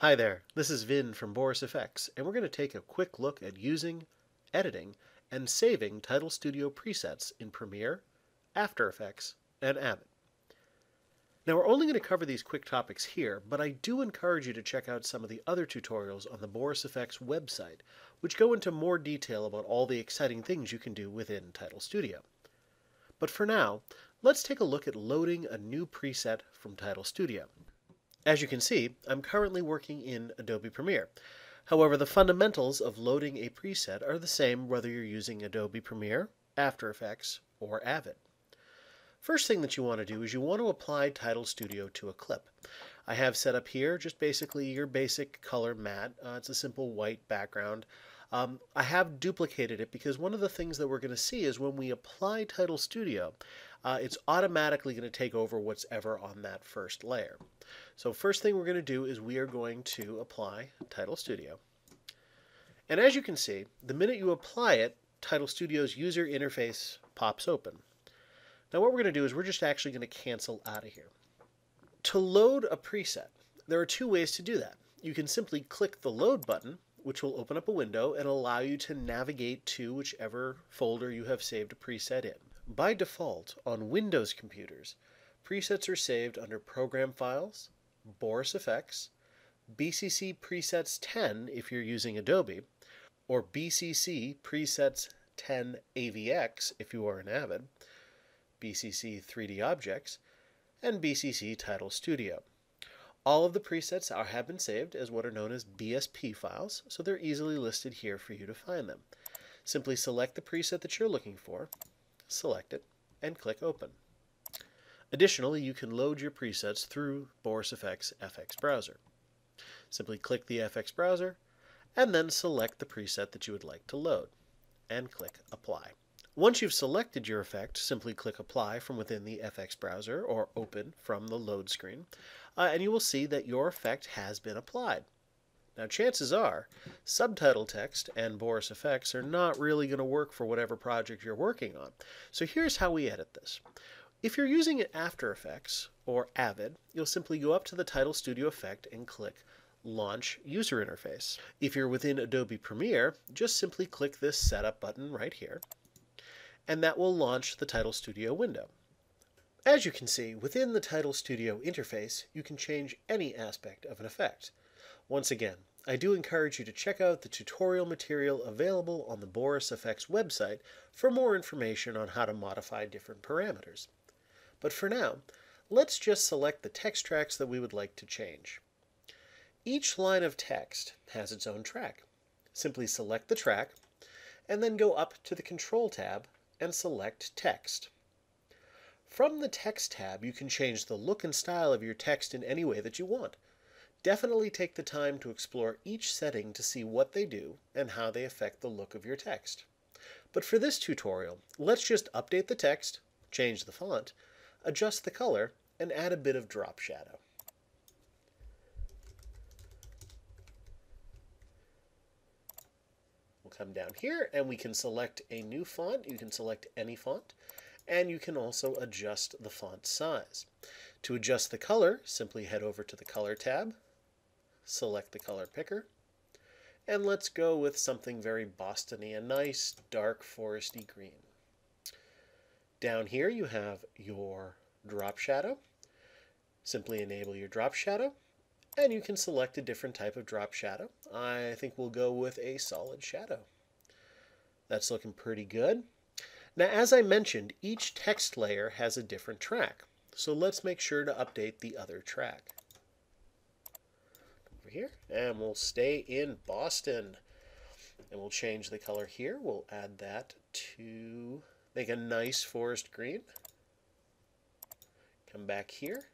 Hi there, this is Vin from Boris FX, and we're going to take a quick look at using, editing, and saving Title Studio presets in Premiere, After Effects, and Avid. Now we're only going to cover these quick topics here, but I do encourage you to check out some of the other tutorials on the Boris FX website, which go into more detail about all the exciting things you can do within Title Studio. But for now, let's take a look at loading a new preset from Title Studio. As you can see, I'm currently working in Adobe Premiere. However, the fundamentals of loading a preset are the same whether you're using Adobe Premiere, After Effects, or Avid. First thing that you want to do is you want to apply Title Studio to a clip. I have set up here just basically your basic color matte. It's a simple white background. I have duplicated it because one of the things that we're going to see is when we apply Title Studio, it's automatically going to take over what's ever on that first layer. So first thing we're going to do is we are going to apply Title Studio. And as you can see, the minute you apply it, Title Studio's user interface pops open. Now what we're going to do is we're just actually going to cancel out of here. To load a preset, there are two ways to do that. You can simply click the Load button, which will open up a window and allow you to navigate to whichever folder you have saved a preset in. By default, on Windows computers, presets are saved under Program Files, Boris FX, BCC Presets 10 if you're using Adobe, or BCC Presets 10 AVX if you are in Avid, BCC 3D Objects, and BCC Title Studio. All of the presets have been saved as what are known as BSP files, so they're easily listed here for you to find them. Simply select the preset that you're looking for, select it, and click Open. Additionally, you can load your presets through Boris FX FX Browser. Simply click the FX Browser, and then select the preset that you would like to load, and click Apply. Once you've selected your effect, simply click Apply from within the FX Browser or Open from the load screen, and you will see that your effect has been applied. Now chances are, subtitle text and Boris FX are not really going to work for whatever project you're working on. So here's how we edit this. If you're using After Effects or Avid, you'll simply go up to the Title Studio effect and click Launch User Interface. If you're within Adobe Premiere, just simply click this Setup button right here, and that will launch the Title Studio window. As you can see, within the Title Studio interface, you can change any aspect of an effect. Once again, I do encourage you to check out the tutorial material available on the Boris FX website for more information on how to modify different parameters. But for now, let's just select the text tracks that we would like to change. Each line of text has its own track. Simply select the track, and then go up to the Control tab and select Text. From the Text tab, you can change the look and style of your text in any way that you want. Definitely take the time to explore each setting to see what they do and how they affect the look of your text. But for this tutorial, let's just update the text, change the font, adjust the color, and add a bit of drop shadow. We'll come down here and we can select a new font. You can select any font, and you can also adjust the font size. To adjust the color, simply head over to the Color tab, select the color picker, and let's go with something very Boston-y, a nice dark foresty green. Down here you have your drop shadow. Simply enable your drop shadow, and you can select a different type of drop shadow. I think we'll go with a solid shadow. That's looking pretty good. Now, as I mentioned, each text layer has a different track, so let's make sure to update the other track. Over here, and we'll stay in Boston. And we'll change the color here. We'll add that to make a nice forest green. Come back here.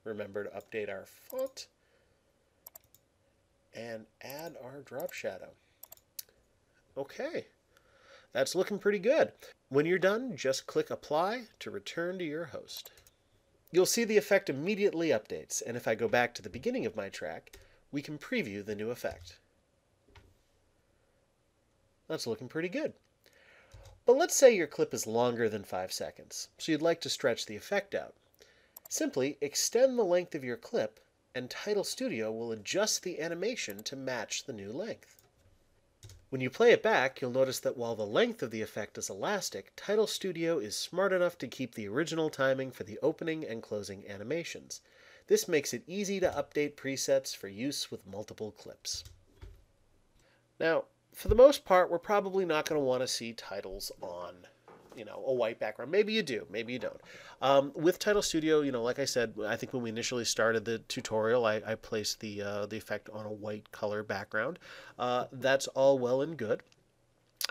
Remember to update our font. And add our drop shadow. Okay. That's looking pretty good. When you're done, just click Apply to return to your host. You'll see the effect immediately updates, and if I go back to the beginning of my track, we can preview the new effect. That's looking pretty good. But let's say your clip is longer than 5 seconds, so you'd like to stretch the effect out. Simply extend the length of your clip and Title Studio will adjust the animation to match the new length. When you play it back, you'll notice that while the length of the effect is elastic, Title Studio is smart enough to keep the original timing for the opening and closing animations. This makes it easy to update presets for use with multiple clips. Now, for the most part, we're probably not going to want to see titles on a white background. Maybe you do, maybe you don't. With Title Studio, like I said, I think when we initially started the tutorial, I placed the effect on a white color background. That's all well and good.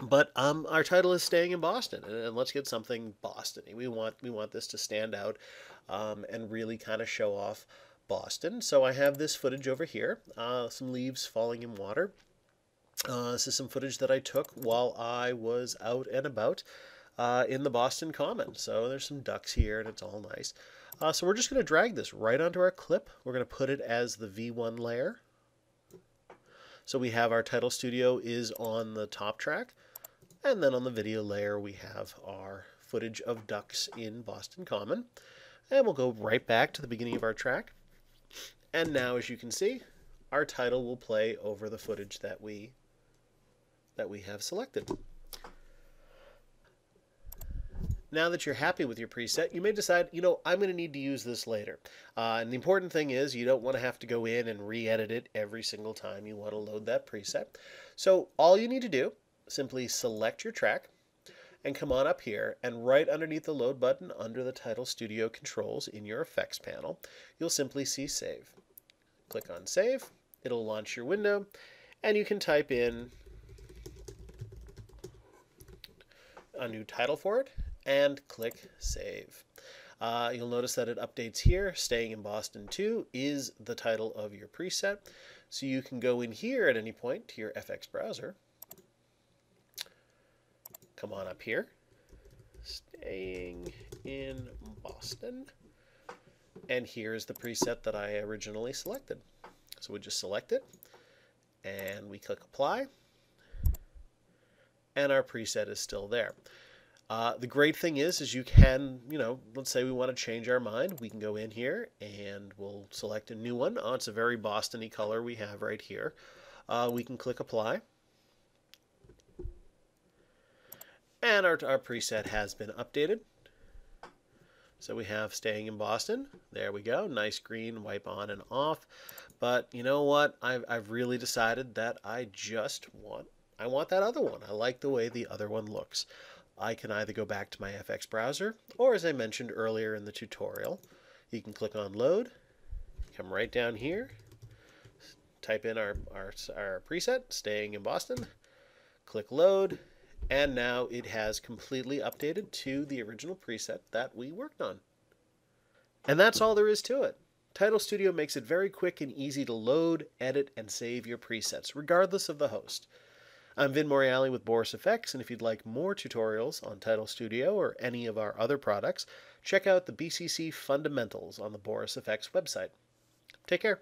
But our title is staying in Boston, and let's get something Boston-y. We want this to stand out and really kind of show off Boston. So I have this footage over here, some leaves falling in water. This is some footage that I took while I was out and about in the Boston Common. So there's some ducks here, and it's all nice. So we're just going to drag this right onto our clip. We're going to put it as the V1 layer. So we have our Title Studio is on the top track, and then on the video layer we have our footage of ducks in Boston Common. And we'll go right back to the beginning of our track. And now, as you can see, our title will play over the footage that we have selected. Now that you're happy with your preset, you may decide, I'm going to need to use this later. And the important thing is you don't want to have to go in and re-edit it every single time you want to load that preset. So all you need to do, simply select your track and come on up here, and right underneath the load button under the Title Studio controls in your effects panel, you'll simply see Save. Click on Save. It'll launch your window, and you can type in a new title for it and click Save. You'll notice that it updates here. Staying in Boston 2 is the title of your preset. So you can go in here at any point to your FX browser. Come on up here. Staying in Boston. And here's the preset that I originally selected. So we just select it and we click Apply. And our preset is still there. The great thing is you can, let's say we want to change our mind. We can go in here and we'll select a new one. Oh, it's a very Boston-y color we have right here. We can click Apply. And our preset has been updated. So we have Staying in Boston. There we go. Nice green, wipe on and off. But you know what? I've really decided that I want that other one. I like the way the other one looks. I can either go back to my FX browser, or as I mentioned earlier in the tutorial, you can click on Load, come right down here, type in our preset, Staying in Boston, click Load, and now it has completely updated to the original preset that we worked on. And that's all there is to it. Title Studio makes it very quick and easy to load, edit, and save your presets, regardless of the host. I'm Vin Moriali with Boris FX, and if you'd like more tutorials on Title Studio or any of our other products, check out the BCC Fundamentals on the Boris FX website. Take care.